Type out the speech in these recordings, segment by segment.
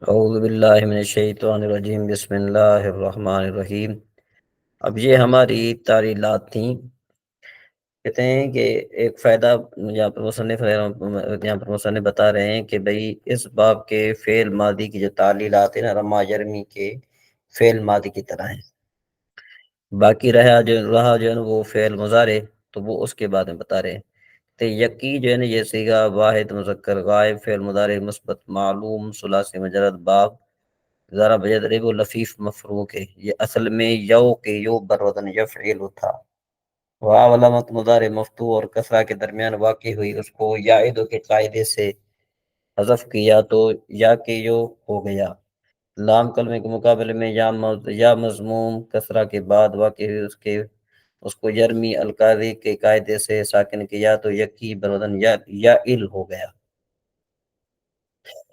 اعوذ باللہ من الشیطان الرجیم، بسم اللہ الرحمن الرحیم۔ اب یہ ہماری تعلیلات تھیں۔ کہتے ہیں کہ ایک فائدہ یہاں پر مصنف بتا رہے ہیں کہ بھئی اس باب کے فعل ماضی کی جو تعلیلات ہیں نا، رما یرمی کے فعل ماضی کی طرح ہیں۔ باقی رہا جو ہے نا وہ فعل مضارع، تو وہ اس کے بعد میں بتا رہے ہیں۔ تو یقی جو ہے نا یہ صیغہ واحد مذکر غائب فعل مضارع مثبت معلوم ثلاثی مجرد باب ذرا بجد و لفیف مفروق ہے۔ یہ اصل میں یو کے یو بروزن یفعل تھا۔ واو علامت مضارع مفتوح اور کسرہ کے درمیان واقع ہوئی، اس کو یائدو کے قاعدے سے حذف کیا تو یا کے یو ہو گیا۔ لام کلمے کے مقابلے میں یا مضموم کسرہ کے بعد واقع ہوئی، اس کو یرمی القاضی کے قاعدے سے ساکن کیا تو یکی بروزن یا ال ہو گیا۔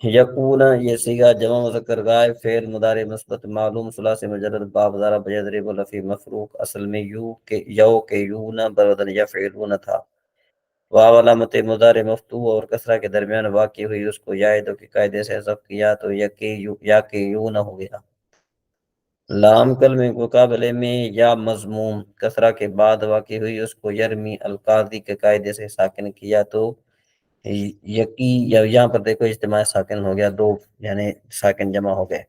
یکون یہ صیغہ جمع مذکر غائب فعل مضارع مثبت معلوم ثلاثی مجرد باب ضرب یضرب لفی مفروق اصل میں یو کے یون بروزن یفعلون تھا۔ واو علامت مضارع مفتوح اور کسرہ کے درمیان واقع ہوئی، اس کو یائدو کے قاعدے سے حذف کیا تو یا کے یون ہو گیا۔ لام کلمے کے مقابلے میں یا مضموم کسرہ کے بعد واقع ہوئی، اس کو یرمی القاضی کے قاعدے سے ساکن کیا تو یقی یا یہاں پر دیکھو اجتماع ساکن ہو گیا، دو یعنی ساکن جمع ہو گئے۔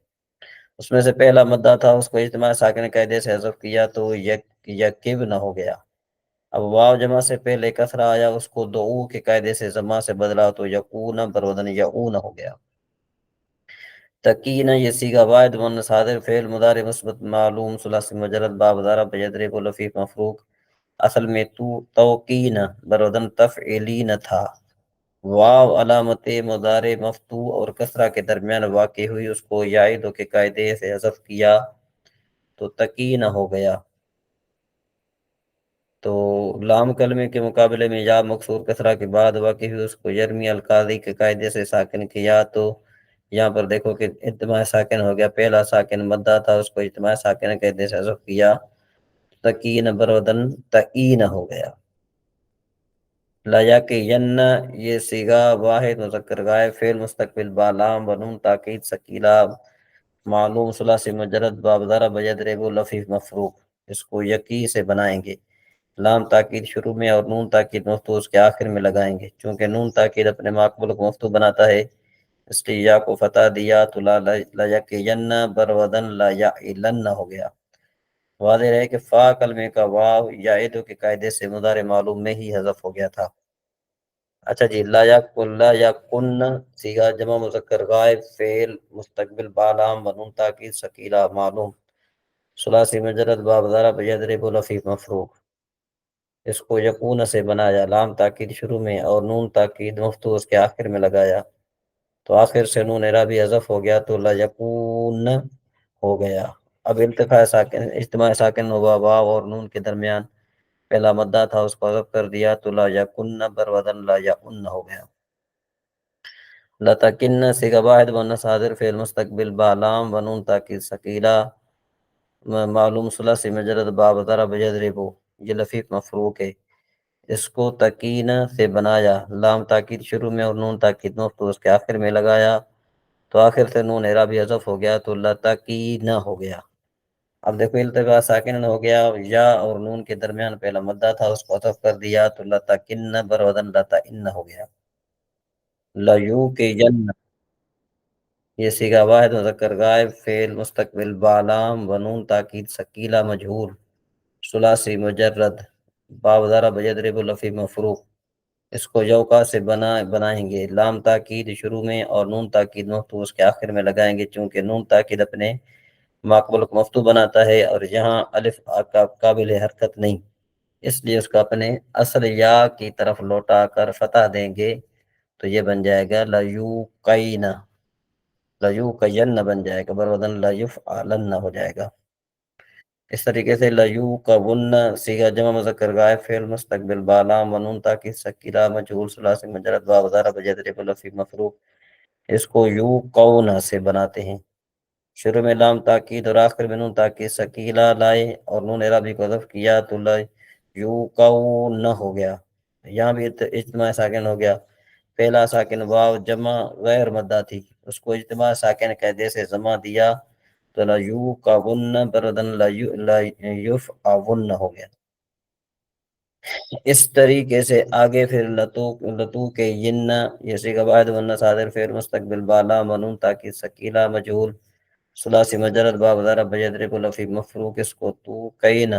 اس میں سے پہلا مدہ تھا، اس کو اجتماع ساکن قاعدے سے حذف کیا تو یکب نہ ہو گیا۔ اب واو جمع سے پہلے کسرہ آیا، اس کو دعو کے قاعدے سے جمع سے بدلا تو یقون برودن یعون ہو گیا۔ تقین یہ صیغہ واحد مؤنث حاضر فعل مضارع مثبت معلوم ثلاثی مجرد باب ضرب یضرب لفیف مفروق اصل میں توقین برودن تفعیلین تھا۔ واو علامت مضارع مفتوح اور کسرہ کے درمیان واقع ہوئی، اس کو یائدو کے قاعدے سے حذف کیا تو تقین ہو گیا۔ تو لام کلمے کے مقابلے میں یا مکسور کسرہ کے بعد واقع ہوئی، اس کو یرمی القاضی کے قاعدے سے ساکن کیا تو یہاں پر دیکھو کہ اجتماع ساکن ہو گیا، پہلا ساکن مدہ تھا، اس کو اجتماع ساکن قاعدے سے حذف کیا، تقین برودن تعین ہو گیا۔ لا یقین یہ صیغہ واحد مذکر غائب فعل مستقبل بالام ونون تاکید ثقیلہ معلوم ثلاثی مجرد باب ضرب یضرب لفیف مفروق، اس کو یقی سے بنائیں گے، لام تاکید شروع میں اور نون تاکید مفتوح اس کے آخر میں لگائیں گے، چونکہ نون تاکید اپنے ماقبل کو مفتوح بناتا ہے، اس لیے یا کو فتح دیا تو لا یقین برودن لا یعلن ہو گیا۔ واضح ہے کہ فا کلمے کا واو یائدو کے قاعدے سے مضارع معلوم میں ہی حذف ہو گیا تھا۔ اچھا جی، لا یکن صیغہ جمع مذکر غائب فعل مستقبل بالام ونون تاکید ثقیلہ معلوم ثلاثی مجرد باب ضرب یضرب لفیف مفروق، اس کو یکون سے بنایا، لام تاکید شروع میں اور نون تاکید مفتوح اس کے آخر میں لگایا تو آخر سے نون اعرابی حذف ہو گیا تو لا یکون ہو گیا۔ اب اجتماع ساکن ہوا، واو اور نون کے درمیان پہلا مدہ تھا، اس کو حذف کر دیا تو لا یکن برودن لا یعن ہو گیا۔ لتکن صیغہ واحد مؤنث حاضر فعل مستقبل بالام ونون تاکید ثقیلہ معلوم ثلاثی مجرد باب ضرب یضرب، یہ لفیف مفروق ہے، اس کو تکین سے بنایا، لام تاکید شروع میں اور نون تاکید مفتوح اس کے آخر میں لگایا تو آخر سے نون اعرابی حذف ہو گیا تو لتکین ہو گیا۔ اب دیکھو التقاء ساکن ہو گیا، یا اور نون کے درمیان پہلا مدہ تھا، اس کو حذف کر دیا تو لتکن برودن لتئن ہو گیا۔ لیوکین یہ صیغہ واحد مذکر غائب فعل مستقبل بالام ونون تاکید ثقیلہ مجہول ثلاثی مجرد باب ضرب یضرب لفیف مفروق، اس کو یوقا سے بنائیں گے، لام تاکید شروع میں اور نون تاکید مفتوح اس کے آخر میں لگائیں گے، چونکہ نون تاکید اپنے ماقبل کو مفتوح بناتا ہے اور یہاں الف کا قابل حرکت نہیں، اس لیے اس کو اپنے اصل یا کی طرف لوٹا کر فتح دیں گے تو یہ بن جائے گا لیوقین، لیوقین بن جائے گا، برودن لیفعلن ہو جائے گا۔ اس طریقے سے لیوقون صیغہ جمع مذکر غائب فعل مستقبل بالام ونون تاکید ثقیلہ مجہول ثلاثی مجرد باب ضرب یضرب لفیف مفروق، اس کو یوقون سے بناتے ہیں، شروع میں لام تاکید اور آخر میں نون تاکید ثقیلہ لائے اور نون اعرابی کو حذف کیا تو یوقون ہو گیا۔ یہاں بھی اجتماع ساکن ہو گیا، پہلا ساکن واو جمع غیر مدہ تھی، اس کو اجتماع ساکن قاعدے سے جمع دیا تو لیو کا ون بردن لیف آون ہو گیا۔ اس طریقے سے آگے پھر لتو کے ین، یہ سیغہ واحد ون صادر فعل مستقبل بالا منون تاکید ثقیلہ مجہول ثلاثی مجرد باب ضرب بجدرب لفی مفروق، اس کو تو کئین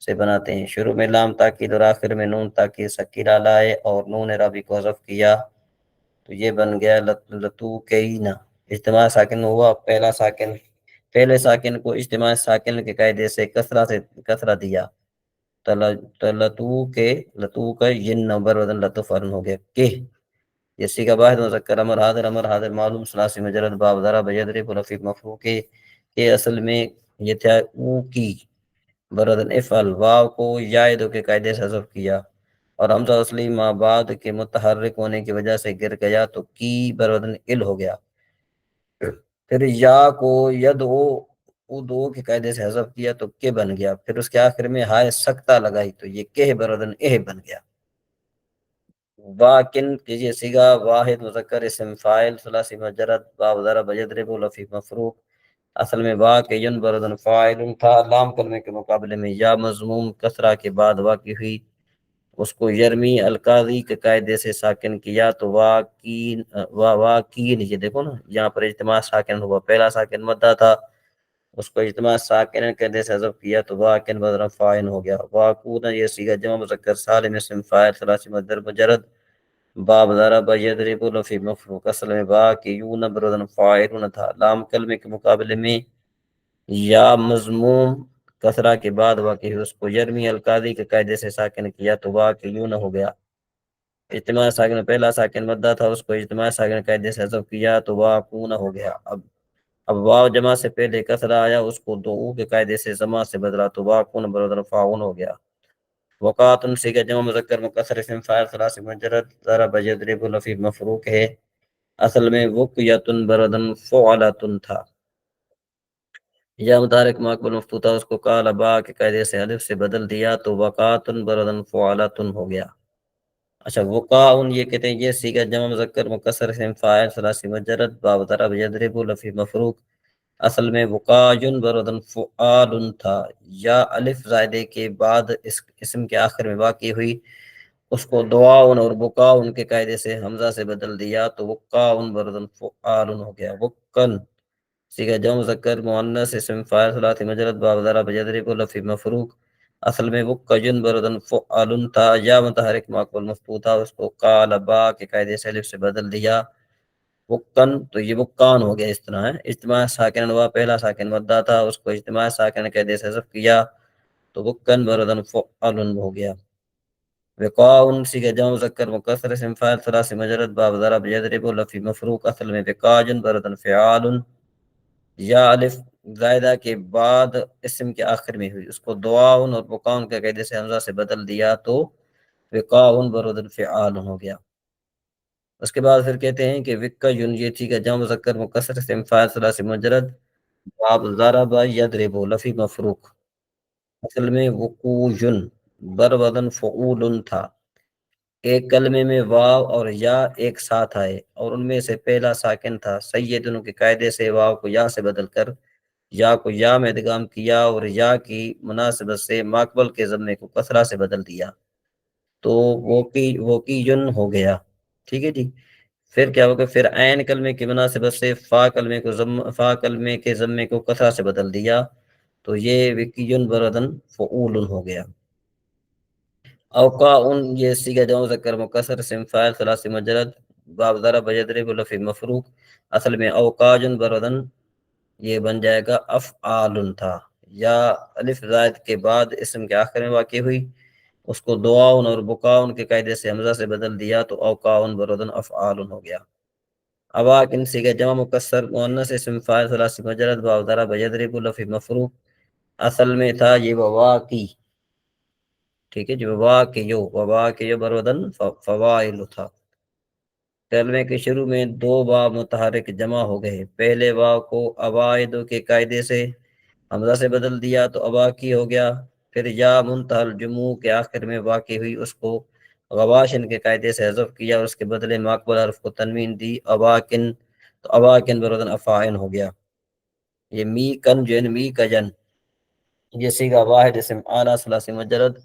سے بناتے ہیں، شروع میں لام تاکید اور آخر میں نون تاکید ثقیلہ لائے اور نون عربی کو حذف کیا تو یہ بن گیا لتو کئین۔ اجتماع ساکن ہوا پہلا ساکن، پہلے ساکن کو اجتماع ساکن کے قاعدے سے کسرہ دیا لتو کا ین نمبر وزن لطف ارن ہو گیا کہ، یہ سیغہ واحد مذکر امر حاضر معلوم ثلاثی مجرد باب ضرب یضرب لفی مفروق کے اصل میں یہ تھا او کی بردن افعل، واو کو یائدو کے قاعدے سے حذف کیا اور حمزہ اصلی ما بعد کے متحرک ہونے کی وجہ سے گر گیا تو کی بردن ال ہو گیا۔ پھر یا کو یدعو دو کے قاعدے سے حذف کیا تو کے بن گیا، پھر اس کے آخر میں ہائے سکتہ لگائی تو یہ کہ بردن اہ بن گیا۔ واکن کیجئے سیغہ واحد مذکر اسم فاعل ثلاثی مجرد باب ضرب یضرب لفی مفروق، اصل میں واقعین بردن فاعل تھا، لام کلمے کے مقابلے میں یا مضموم کسرہ کے بعد واقع ہوئی، اس کو یرمی القاضی کے قاعدے سے ساکن کیا تو واقین، یہ دیکھو نا یہاں پر اجتماع ساکن ہوا، پہلا ساکن مدہ تھا، اس کو اجتماع ساکن کے قاعدے سے حذف کیا تو واقن بدر فاعل ہو گیا۔ واقون یہ سیغہ جمع مذکر سالم اسم فاعل ثلاثی مجرد باب ضرب یضرب لفی مفروق، اصل میں واقعون بردن فاعلون تھا، لام کلمے کے مقابلے میں یا مضموم کسرہ کے بعد واقع ہے، اس کو یرمی القاضی کے قاعدے سے ساکن کیا تو واقعون ہو گیا۔ اجتماع ساکن پہلا ساکن مدہ تھا، اس کو اجتماع ساکن قاعدے سے حذف کیا تو واقعون ہو گیا۔ اب واو جمع سے پہلے کسرہ آیا، اس کو دو کے قاعدے سے جمع سے بدلا تو واقعون بردن فاعون ہو گیا۔ وقاتن سیغہ جمع مذکر مکسر اسم فاعل ثلاثی مجرد ضرب یضرب لفی مفروق ہے، اصل میں وقیتن بردن فعلتن تھا، یا متحرک مقبل مفتوح تھا، اس کو قال با کے قاعدے سے الف سے بدل دیا تو وقاتن بردن فعلتن ہو گیا۔ اچھا وقاؤن یہ کہتے ہیں یہ سیغہ جمع مذکر مکسر اسم فاعل ثلاثی مجرد باب ضرب یضرب لفی مفروق، اصل میں وقاین بردن فعال تھا، یا الف زائدے کے بعد اس اسم کے آخر میں واقع ہوئی، اس کو دعاؤن اور بکاؤن کے قاعدے سے حمزہ سے بدل دیا تو وقاؤن بردن فعال ہو گیا۔ وقن سیغہ جمع مذکر مؤنث اسم فاعل ثلاثی مجرد باب ضرب یضرب لفی مفروق، اصل میں وقجن بردن فعال تھا، یا متحرک مقبل مفتوح تھا، اس کو قال با کے قاعدے سے الف سے بدل دیا وقن تو یہ وقان ہو گیا۔ اس طرح ہے اجتماع ساکن ہوا، پہلا ساکن مدہ تھا، اس کو اجتماع ساکن کے قاعدے سے حذف کیا تو وقن بردن فعال ہو گیا۔ وقاؤن سیغہ جمع مذکر مکسر اسم فاعل ثلاثی مجرد باب ضرب یضرب لفی مفروق، اصل میں وقاجن بردن فعال، یا الف زائدہ کے بعد اسم کے آخر میں ہوئی، اس کو دعاؤن اور بکاؤن کے قاعدے سے حمزہ سے بدل دیا تو وقاؤن بردن فعال ہو گیا۔ اس کے بعد پھر کہتے ہیں کہ وقیون یہ تھی کہ جمع مذکر مکسر اسم فاعل ثلاثی مجرد باب ضرب یضرب لفی مفروق، اصل میں وقوجن بر وزن فعول تھا، ایک کلمے میں واو اور یا ایک ساتھ آئے اور ان میں سے پہلا ساکن تھا، سیدن کے قاعدے سے واو کو یا سے بدل کر یا کو یا میں ادغام کیا اور یا کی مناسبت سے ماقبل کے ضمے کو کسرہ سے بدل دیا تو وقیجن ہو گیا۔ ٹھیک ہے جی، پھر کیا ہوگا، پھر عین کلمے کی مناسبت سے فا کلمے کے ضمے کو کسرہ سے بدل دیا تو یہ وقیجن بردن فعول ہو گیا۔ اوقاؤن یہ سیغہ جمع مذکر مکسر اسم فاعل ثلاثی مجرد باب ضرب یضرب لفی مفروق، اصل میں اوقاجن بردن یہ بن جائے گا افعال تھا، یا الف زائد کے بعد اسم کے آخر میں واقع ہوئی، اس کو دعاؤن اور بکاؤن کے قاعدے سے حمزہ سے بدل دیا تو اوقاؤن بردن افعال ہو گیا۔ اواکن سیغہ جمع مکسر مؤنث اسم فاعل ثلاثی مجرد باب ضرب یضرب لفی مفروق، اصل میں تھا یہ وواقی، ٹھیک ہے جی، وواقیو بردن فوائل تھا، کلمے کے شروع میں دو واو متحرک جمع ہو گئے، پہلے واو کو اوائد کے قاعدے سے حمزہ سے بدل دیا تو اواقی ہو گیا، پھر یا منتہی الجموع کے آخر میں واقع ہوئی، اس کو غواشن کے قاعدے سے حذف کیا اور اس کے بدلے مقبول حرف کو تنوین دی، اواکن، تو اواکن بروزن افاعن ہو گیا۔ یہ می کن جن، می کا جن، یہ سیگا واحد اسم اعلیٰ ثلاثی مجرد،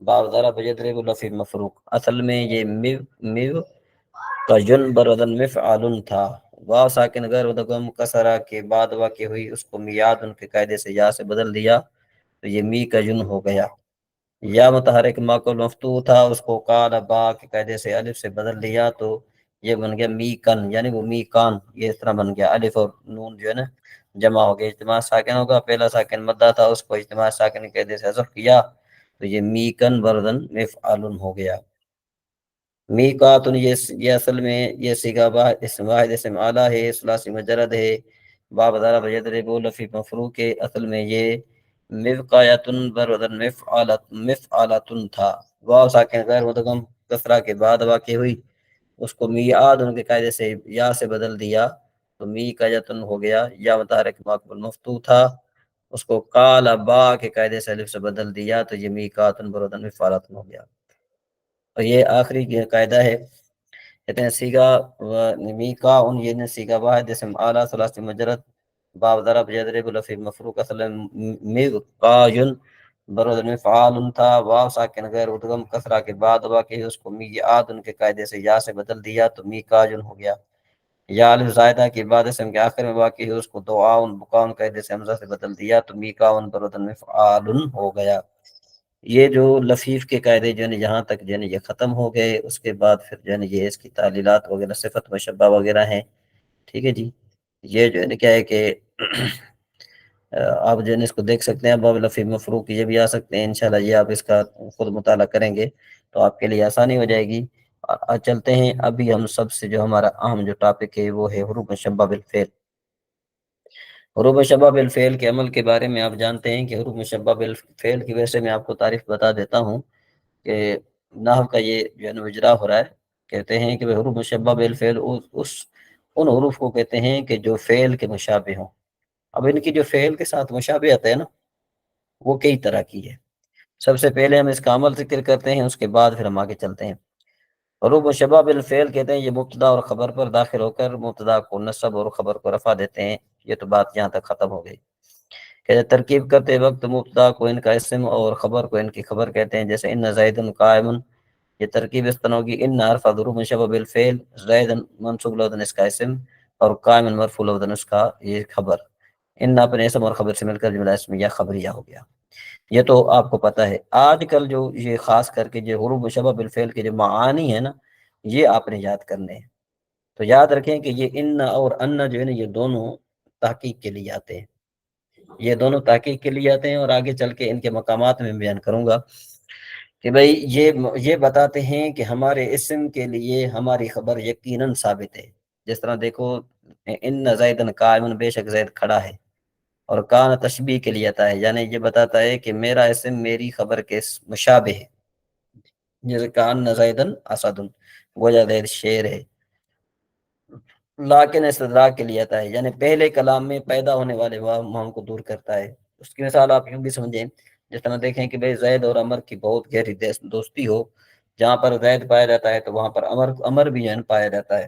باب ضرب یضرب لفظ مفروق، اصل میں یہ میو کا جن بروزن مفعال تھا، واو ساکن غیر مدغم کسرہ کے بعد واقع ہوئی، اس کو میاد ان کے قاعدے سے یا سے بدل دیا تو یہ می کا جن ہو گیا۔ یا متحرک ماقول مفتوح تھا، اس کو قال با کے قاعدے سے الف سے بدل دیا تو یہ بن گیا می کن، یعنی وہ می کان، یہ اس طرح بن گیا۔ الف اور نون جو ہے نا جمع ہو گیا، اجتماع ساکن ہوگا، پہلا ساکن مدہ تھا، اس کو اجتماع ساکن کے قاعدے سے حذف کیا تو یہ می کن بردن مفعل ہو گیا۔ میقاتن، یہ اصل میں یہ صیغہ اسم واحد اسم اعلیٰ ہے، ثلاثی مجرد ہے، باب ضرب یضرب لفظ مفروق ہے، اصل میں یہ مفقایتن بروزن مفعالتن تھا، واو ساکن غیر مدغم کسرہ کے بعد واقع ہوئی، اس کو میعاد ان کے قاعدے سے یا سے بدل دیا تو می کا یتن ہو گیا۔ یا متحرک مقبول مفتوح تھا، اس کو قال با کے قاعدے سے الف سے بدل دیا تو یہ میقاتن بروزن مفعالتن ہو گیا۔ اور یہ آخری قاعدہ ہے، کہتے ہیں سیگا میکا ان، یہ سیگا واحد اسم اعلیٰ ثلاثی مجرد، باب ضرب یضرب لفظ مفروق، اصل میقاین بروز مفعال تھا، واو ساکن غیر مدغم کسرہ کے بعد واقع ہے، اس کو میعاد ان کے قاعدے سے یا سے بدل دیا تو میکاجن ہو گیا۔ یا الف زائدہ کے بعد اسم کے آخر میں واقع ہے، اس کو دعاون بکاون قاعدے سے حمزہ سے بدل دیا تو میکاون بروز مفعال ہو گیا۔ یہ جو لفیف کے قاعدے جو ہے یہاں تک جو ہے یہ ختم ہو گئے، اس کے بعد پھر جو ہے یہ اس کی تعلیلات وغیرہ صفت مشبہ وغیرہ ہیں، ٹھیک ہے جی۔ یہ جو ہے کیا ہے کہ آپ جو ہے اس کو دیکھ سکتے ہیں، باب لفیف مفروق یہ بھی آ سکتے ہیں انشاءاللہ، یہ آپ اس کا خود مطالعہ کریں گے تو آپ کے لیے آسانی ہو جائے گی۔ چلتے ہیں ابھی ہم سب سے جو ہمارا اہم جو ٹاپک ہے وہ ہے حروف مشبہ بالفعل۔ حروف مشبہ بالفعل کے عمل کے بارے میں آپ جانتے ہیں کہ حروف مشبہ بالفعل کی وجہ سے میں آپ کو تعریف بتا دیتا ہوں کہ نحو کا یہ جو ہے نا اجرا ہو رہا ہے، کہتے ہیں کہ حروف مشبہ بالفعل ان حروف کو کہتے ہیں کہ جو فعل کے مشابہ ہوں۔ اب ان کی جو فعل کے ساتھ مشابہت ہے نا وہ کئی طرح کی ہے، سب سے پہلے ہم اس کا عمل ذکر کرتے ہیں، اس کے بعد پھر ہم آگے چلتے ہیں۔ حروف مشبہ بالفعل کہتے ہیں یہ مبتدا اور خبر پر داخل ہو کر مبتدا کو نصب اور خبر کو رفع دیتے ہیں۔ یہ تو بات یہاں تک ختم ہو گئی کہ ترکیب کرتے وقت مبتدا کو ان کا اسم اور خبر کو ان کی خبر کہتے ہیں، جیسے ان زید قائم، یہ ترکیب اس طرح ہوگی ان حرف حروف مشبہ بالفعل، زید منصوب لفظ اس کا اسم اور قائم مرفوع لفظ اس کا یہ خبر، ان اپنے اسم اور خبر سے مل کر جملہ اسمیہ خبریہ ہو گیا۔ یہ تو آپ کو پتہ ہے۔ آج کل جو یہ خاص کر کے جو حروف مشبہ بالفعل کے جو معانی ہیں نا یہ آپ نے یاد کرنے ہیں، تو یاد رکھیں کہ یہ ان اور ان جو ہے نا یہ دونوں تحقیق کے لیے آتے ہیں، یہ دونوں تحقیق کے لیے آتے ہیں، اور آگے چل کے ان کے مقامات میں بیان کروں گا کہ بھئی یہ بتاتے ہیں کہ ہمارے اسم کے لیے ہماری خبر یقیناً ثابت ہے۔ جس طرح دیکھو ان زیدن قائم، بے شک زید کھڑا ہے، اور کان تشبیہ کے لیے آتا ہے، یعنی یہ بتاتا ہے کہ میرا اسم میری خبر کے مشابہ ہے، جیسے کان زیدن اسدن، گویا زید شیر ہے۔ لیکن استدراک کے لیے آتا ہے، یعنی پہلے کلام میں پیدا ہونے والے وہم کو دور کرتا ہے۔ اس کی مثال آپ یوں بھی سمجھیں، جس طرح دیکھیں کہ بھئی زید اور عمر کی بہت گہری دوستی ہو، جہاں پر زید پایا جاتا ہے تو وہاں پر عمر بھی پایا جاتا ہے،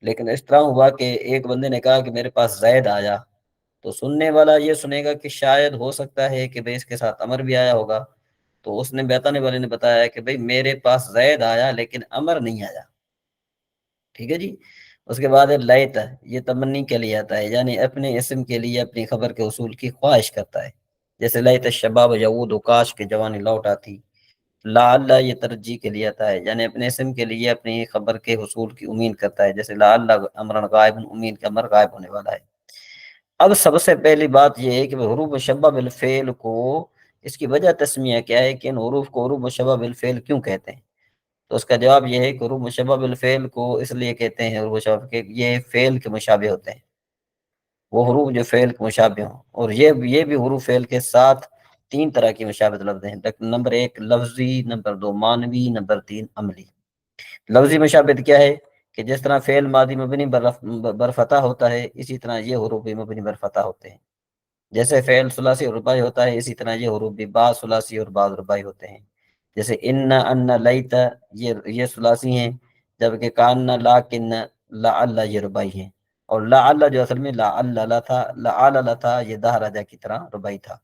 لیکن اس طرح ہوا کہ ایک بندے نے کہا کہ میرے پاس زید آیا، تو سننے والا یہ سنے گا کہ شاید ہو سکتا ہے کہ بھئی اس کے ساتھ عمر بھی آیا ہوگا، تو اس نے بتانے والے نے بتایا کہ بھئی میرے پاس زید آیا لیکن عمر نہیں آیا، ٹھیک ہے جی۔ اس کے بعد لیت، یہ تمنی کے لیے آتا ہے، یعنی اپنے اسم کے لیے اپنی خبر کے حصول کی خواہش کرتا ہے، جیسے لیت الشباب یعود، کاش کے جوانی لوٹ آتی۔ لعل، یہ ترجیح کے لیے آتا ہے، یعنی اپنے اسم کے لیے اپنی خبر کے حصول کی امید کرتا ہے، جیسے لعل امرا غائب، امید کا امر غائب ہونے والا ہے۔ اب سب سے پہلی بات یہ ہے کہ حروف مشبہ بالفعل کو، اس کی وجہ تسمیہ کیا ہے کہ ان حروف کو حروف مشبہ بالفعل کیوں کہتے ہیں؟ تو اس کا جواب یہ ہے کہ حروف مشبہ بالفعل کو اس لیے کہتے ہیں حروف مشبہ کہ یہ فعل کے مشابہ ہوتے ہیں، وہ حروف جو فعل کے مشابہ ہوں، اور یہ بھی حروف فعل کے ساتھ تین طرح کی مشابہت لفظ ہیں، نمبر ایک لفظی، نمبر دو معنوی، نمبر تین عملی۔ لفظی مشابہت کیا ہے کہ جس طرح فعل ماضی مبنی بر فتح ہوتا ہے، اسی طرح یہ حروف بھی مبنی بر فتح ہوتے ہیں، جیسے فعل ثلاثی اور رباعی ہوتا ہے اسی طرح یہ حروف بھی بعض ثلاثی اور بعض رباعی ہوتے ہیں۔ جیسے ان ان لیت، یہ ثلاثی ہیں، جبکہ کان لاکن لعل یہ ربائی ہیں، اور لعل جو اصل میں لعل تھا، لعل تھا، یہ دہراجہ کی طرح ربائی تھا۔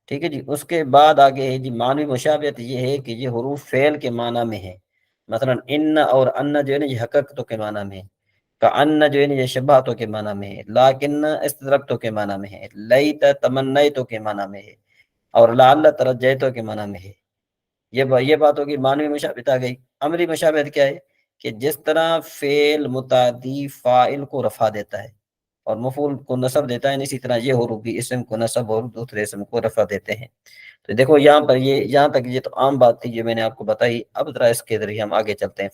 ٹھیک ہے جی۔ اس کے بعد آگے ہے جی معنوی مشابہت، یہ ہے کہ یہ حروف فعل کے معنی میں ہے، مثلا ان اور ان جو ہے نا یہ حقیقتوں کے معنی میں ہے، کأن جو ہے نا یہ شبہتوں کے معنی میں ہے، لیکن استدرکتوں کے معنی میں ہے، لیت تمنیتوں کے معنی میں ہے، اور لعل ترجیتوں کے معنی میں ہے۔ یہ بات ہوگی معنوی مشابہت آ گئی۔ امری مشابہت کیا ہے؟ کہ جس طرح فعل متعدی فاعل کو رفع دیتا ہے اور مفعول کو نصب دیتا ہے، اسی طرح یہ حروف بھی اسم کو نصب اور دوسرے اسم کو رفع دیتے ہیں۔ تو دیکھو یہاں پر یہاں تک یہ تو عام بات تھی جو میں نے آپ کو بتائی۔ اب ذرا اس کے ذریعے ہم آگے چلتے ہیں۔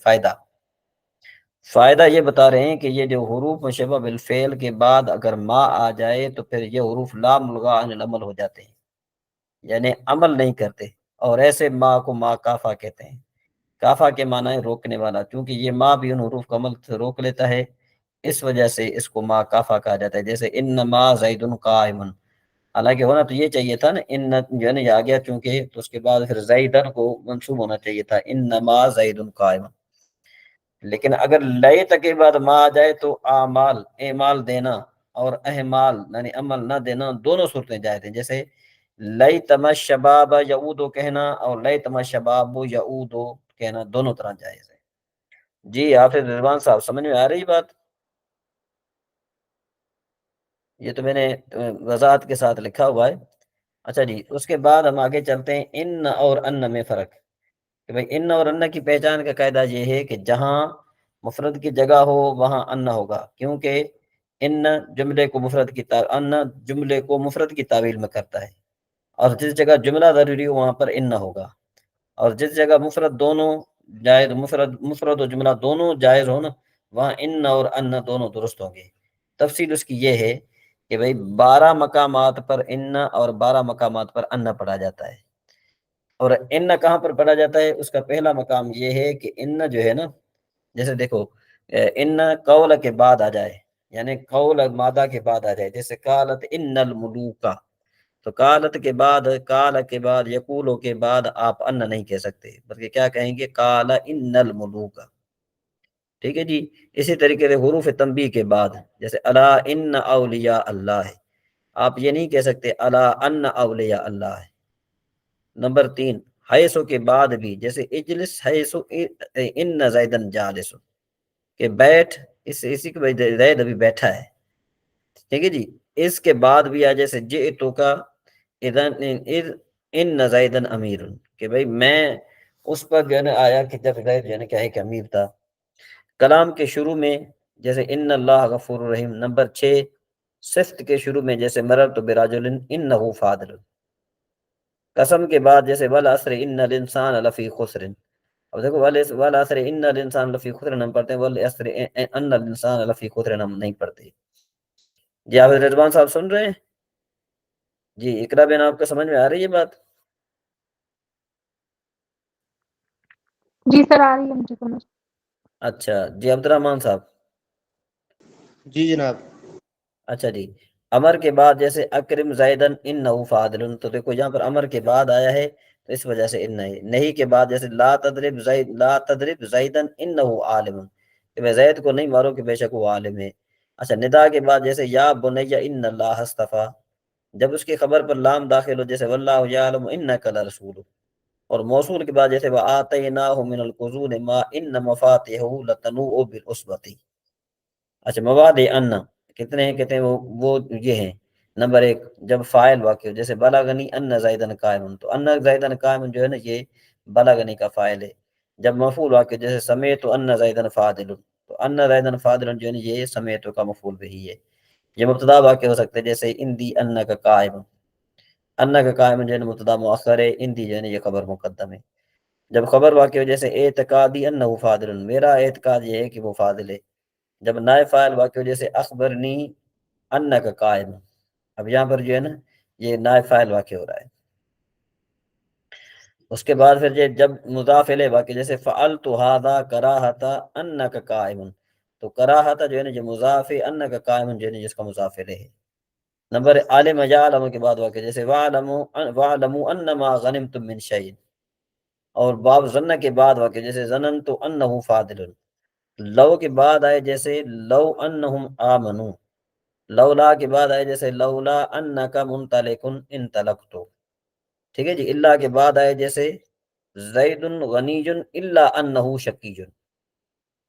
فائدہ یہ بتا رہے ہیں کہ یہ جو حروف مشبہ بالفعل کے بعد اگر ما آ جائے تو پھر یہ حروف لا ملغا عن العمل ہو جاتے ہیں، یعنی عمل نہیں کرتے، اور ایسے ما کو ما کافا کہتے ہیں۔ کافا کے معنی ہے روکنے والا، کیونکہ یہ ما بھی ان حروف کا عمل سے روک لیتا ہے، اس وجہ سے اس کو ما کافا کہا جاتا ہے۔ جیسے انما زید قائم، حالانکہ ہونا تو یہ چاہیے تھا نا ان جو ہے نا یہ آ گیا چونکہ، تو اس کے بعد پھر زیدن کو منصوب ہونا چاہیے تھا انما زید قائم۔ لیکن اگر لئے تک کے بعد ما آ جائے تو اعمال دینا اور احمال یعنی عمل نہ دینا دونوں صورتیں جائز ہیں۔ جیسے لیتم الشباب یعودو کہنا اور لیتم الشباب یعودو کہنا دونوں طرح جائز ہے۔ جی حافظ رضوان صاحب سمجھ میں آ رہی بات؟ یہ تو میں نے وضاحت کے ساتھ لکھا ہوا ہے۔ اچھا جی، اس کے بعد ہم آگے چلتے ہیں ان اور ان میں فرق، کہ بھئی ان اور ان کی پہچان کا قاعدہ یہ ہے کہ جہاں مفرد کی جگہ ہو وہاں ان ہوگا، کیونکہ ان جملے کو مفرد کی ان جملے کو مفرد کی تعویل میں کرتا ہے، اور جس جگہ جملہ ضروری ہو وہاں پر ان ہوگا، اور جس جگہ مفرد دونوں جائز، مفرد و جملہ دونوں جائز ہو نا، وہاں ان اور ان دونوں درست ہوں گے۔ تفصیل اس کی یہ ہے کہ بھئی 12 مقامات پر ان اور 12 مقامات پر ان پڑھا جاتا ہے، اور ان کہاں پر پڑھا جاتا ہے؟ اس کا پہلا مقام یہ ہے کہ ان جو ہے نا، جیسے دیکھو ان قول کے بعد آ جائے، یعنی قول مادہ کے بعد آ جائے، جیسے قالت ان الملوکا، تو قالت کے بعد، قال کے بعد، یقولو کے بعد آپ ان نہیں کہہ سکتے، بلکہ کیا کہیں گے؟ قال ان الملوکا۔ ٹھیک ہے جی۔ اسی طریقے سے حروف تنبیہ کے بعد، جیسے الا ان اولیاء اللہ ہے، آپ یہ نہیں کہہ سکتے الا ان اولیاء اللہ ہے۔ نمبر 3 حیثو کے بعد بھی، جیسے اجلس حیثو ان زیدن جالس، کہ بیٹھ، اسی کے بعد زید ابھی بیٹھا ہے۔ ٹھیک ہے جی۔ اس کے بعد بھی آ جیسے جئتو کا ان زیدن امیر، کہ بھئی میں اس پر جو ہے نا آیا کہ جب زید جو ہے نا کیا ہے کہ امیر تھا۔ کلام کے شروع میں جیسے ان اللہ غفور الرحیم۔ نمبر 6 صفت کے شروع میں، جیسے مررت براجل انہ فاضل۔ قسم کے بعد جیسے والعصر ان الانسان لفی خسر، اب دیکھو والعصر ان الانسان لفی خسر ہم پڑھتے ہیں، والعصر ان الانسان لفی خسر ہم نہیں پڑھتے۔ جی آپ رضوان صاحب سن رہے ہیں؟ جی اقرا بین آپ کو سمجھ میں آ رہی ہے بات؟ جی سر آ رہی ہے مجھے سمجھ۔ اچھا جی عبد الرحمان صاحب۔ جی جناب۔ اچھا جی، امر کے بعد جیسے اکرم زیدن انہ فاضل، تو دیکھو یہاں پر امر کے بعد آیا ہے تو اس وجہ سے ان ہے۔ نہیں کے بعد جیسے لا تضرب زیدن انہ عالم، کہ میں زید کو نہیں مارو کہ بے شک وہ عالم ہے۔ اچھا ندا کے بعد جیسے یا بنی ان اللہ اصطفیٰ، جب اس کی خبر پر لام داخل ہو، جیسے واللہ یعلم انک لرسول، اور موصول کے بعد جیسے وآتیناہ من الکنوز ما ان مفاتحہ لتنوء بالعصبۃ۔ اچھا مواد ان کتنے ہیں؟ کہتے ہیں وہ یہ ہیں۔ نمبر 1 جب فاعل واقع ہو، جیسے بلغنی ان زیدن قائم، تو ان زیدن قائم جو ہے نا یہ بلغنی کا فاعل ہے۔ جب مفعول واقع ہو، جیسے سمیت ان زیدن فاضل، تو ان زیدن فاضل جو ہے نا یہ سمیت کا مفعول بھی ہے۔ یہ مبتدا واقع ہو سکتے ہیں، جیسے اندی ان کا قائم، ان کا قائم جو ہے نا مبتدا مؤخر ہے، اندی جو ہے نا یہ خبر مقدم ہے۔ جب خبر واقع ہو، جیسے اعتقادی انہ فاضل، میرا اعتقاد یہ ہے کہ وہ فاضل ہے۔ جب نائب فاعل واقع ہو، جیسے اخبرنی انک قائم، اب یہاں پر جو ہے نا یہ نائب فاعل واقع ہو رہا ہے۔ اس کے بعد پھر جب مضاف الیہ واقع، جیسے فعلت ھذا کراہۃ انک قائم، تو کراہۃ جو ہے نا جو مضاف ہے، انک قائم جو ہے نا جس کا مضاف الیہ ہے۔ نمبر عالم یعلم کے بعد واقع، جیسے وَاعْلَمُوا أَنَّمَا غَنِمْتُم مِّن شَيْءٍ، اور باب ظن کے بعد واقع جیسے ظنن تو انہو فاضل، لو کے بعد آئے جیسے لو انہم آمنو، لولا کے بعد آئے جیسے لولا انکا منطلقن انطلقتو، ٹھیک ہے جی، اللہ کے بعد آئے جیسے زید غنی الا انہو شقی،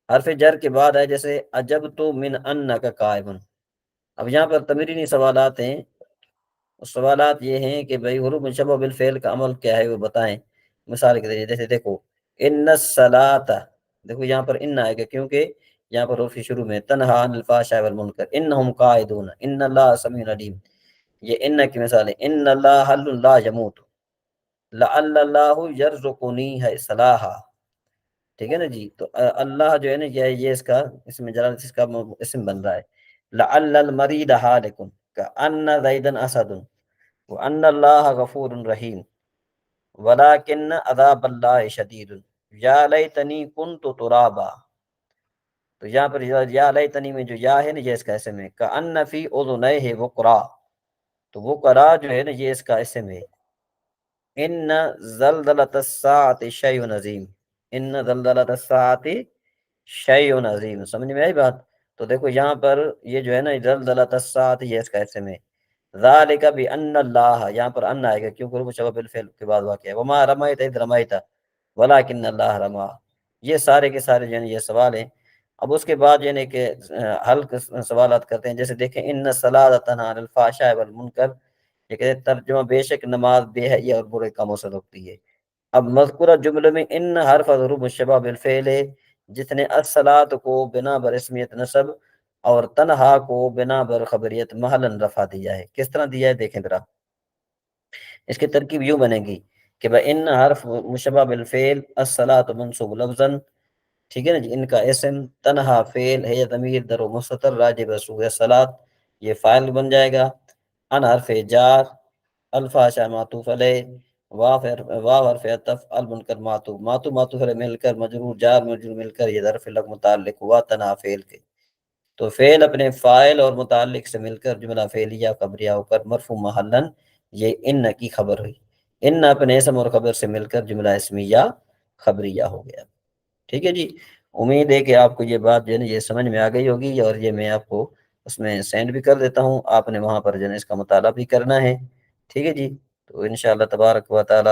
حرف جر کے بعد آئے جیسے عجبت من انکا قائم۔ اب یہاں پر تمرینی سوالات ہیں، سوالات یہ ہیں کہ بھئی حروف مشبہ بالفعل کا عمل کیا ہے وہ بتائیں مثال کے ذریعے، جیسے دیکھو ان الصلاۃ، دیکھو یہاں پر ان آئے گا کیونکہ یہاں پر حروف شروع میں تنہا عن الفحشاء والمنکر، انہم قاعدون، ان اللہ سمیع علیم، یہ ان کی مثال ہے، ان اللہ حل لا یموت، لعل اللہ یرزقنی ہے صلاحا، ٹھیک ہے نا جی، تو اللہ جو ہے نا یہ اس کا اسم جلال اس کا اسم بن رہا ہے، لعل المرید حالک، کأن زیدن اسد، وان اللہ غفور رحیم، ولکن عذاب اللہ شدید، یا لیتنی کنت ترابا، تو یہاں پر یا لیتنی میں جو یا ہے نا یہ اس کا اسم ہے، کأن فی اذنیہ وقرا، تو وقرا جو ہے نا یہ اس کا اسم ہے، ان زلزلۃ الساعۃ شیء عظیم، ان زلزلۃ الساعۃ شیء عظیم، سمجھ میں آئی بات؟ تو دیکھو یہاں پر یہ جو ہے نا زلزلۃ الساعۃ یہ اس کا اسم ہے، ذالک بان اللہ، یہاں پر ان آئے گا کیونکہ حروف مشبہ بالفعل کے بعد واقع ہے، وما رمیت اذ رمیت ولکن اللہ رما، یہ سارے کے سارے جو ہے یہ سوال ہیں۔ اب اس کے بعد یعنی کہ حل سوالات کرتے ہیں، جیسے دیکھیں ان الصلاۃ تنہی عن الفحشاء والمنکر، یہ کہتے ہیں ترجمہ بے شک نماز بے حیائی اور برے کاموں سے روکتی ہے۔ اب مذکورہ جملے میں ان حرف حروف مشبہ بالفعل ہے، جس نے الصلاۃ کو بنا بر اسمیت نصب اور تنہا کو بنا بر خبریت محلاً رفع دیا ہے۔ کس طرح دیا ہے دیکھیں ذرا، اس کی ترکیب یوں بنے گی کہ ان حرف مشبہ بالفعل الصلاۃ منصوب لفظاً، ٹھیک ہے نا جی، ان کا اسم تنہا فعل ہے یا ضمیر در و مستتر راجع بسوء الصلاۃ، یہ فاعل بن جائے گا، ان حرف جار، الفحشاء معطوف علیہ، واو حرف عطف، المنکر معطوف، معطوف علیہ مل کر مجرور جار مجرور مل کر یہ ظرف لگ متعلق ہوا تنہا فعل کے، تو فعل اپنے فاعل اور متعلق سے مل کر جملہ فعلیہ خبریہ ہو کر مرفوع محلاً یہ ان کی خبر ہوئی، ان اپنے اسم اور خبر سے مل کر جملہ اسمیہ خبریہ ہو گیا، ٹھیک ہے جی۔ امید ہے کہ آپ کو یہ بات جو ہے نا یہ سمجھ میں آ گئی ہوگی، اور یہ میں آپ کو اس میں سینڈ بھی کر دیتا ہوں، آپ نے وہاں پر جو ہے اس کا مطالعہ بھی کرنا ہے، ٹھیک ہے جی۔ تو انشاءاللہ تبارک و تعالی